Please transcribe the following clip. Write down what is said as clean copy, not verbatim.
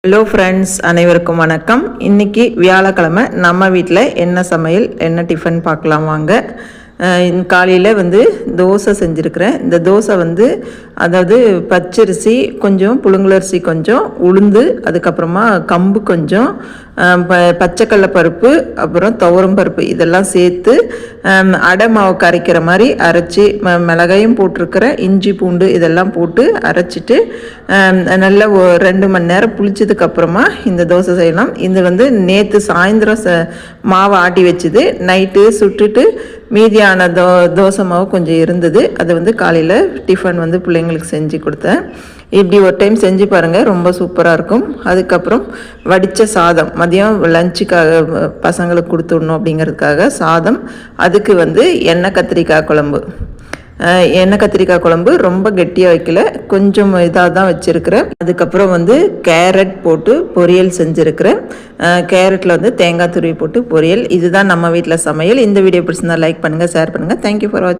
Hello friends, அனைவருக்கும் வணக்கம். இன்றைக்கி வியாழக்கிழமை. நம்ம வீட்டில் என்ன சமையல், என்ன டிஃபன் பார்க்கலாம் வாங்க. காலையில் தோசை செஞ்சுருக்கிறேன். இந்த தோசை அதாவது பச்சரிசி கொஞ்சம், புழுங்கலரிசி கொஞ்சம், உளுந்து, அதுக்கப்புறமா கம்பு கொஞ்சம், பச்சைக்கடலை பருப்பு, அப்புறம் துவரம் பருப்பு இதெல்லாம் சேர்த்து அடை மாவு கரைக்கிற மாதிரி அரைச்சி, மிளகாயும் போட்டிருக்கிறேன், இஞ்சி பூண்டு இதெல்லாம் போட்டு அரைச்சிட்டு நல்லா 2 மணி நேரம் புளிச்சதுக்கப்புறமா இந்த தோசை செய்யலாம். இது நேற்று சாயந்தரம் மாவை ஆட்டி வச்சுது, நைட்டு சுட்டுட்டு மீதியான தோசை மாவு கொஞ்சம் இருந்தது. அது காலையில் டிஃபன் பிள்ளைங்களுக்கு செஞ்சு கொடுத்தேன். இப்படி ஒரு டைம் செஞ்சு பாருங்கள், ரொம்ப சூப்பராக இருக்கும். அதுக்கப்புறம் வடித்த சாதம், மதியம் லஞ்சுக்காக பசங்களுக்கு கொடுத்துடணும் அப்படிங்கிறதுக்காக சாதம். அதுக்கு எண்ணெய் கத்திரிக்காய் குழம்பு. எண்ணெய் கத்திரிக்காய் குழம்பு ரொம்ப கெட்டியாக வைக்கல, கொஞ்சம் இதாக தான் வச்சுருக்கிறேன். அதுக்கப்புறம் கேரட் போட்டு பொரியல் செஞ்சுருக்கிறேன். கேரட்டில் தேங்காய் துருவி போட்டு பொரியல். இதுதான் நம்ம வீட்டில் சமையல். இந்த வீடியோ பிடிச்சிருந்தா லைக் பண்ணுங்கள், ஷேர் பண்ணுங்கள். தேங்க்யூ ஃபார் வாட்சிங்.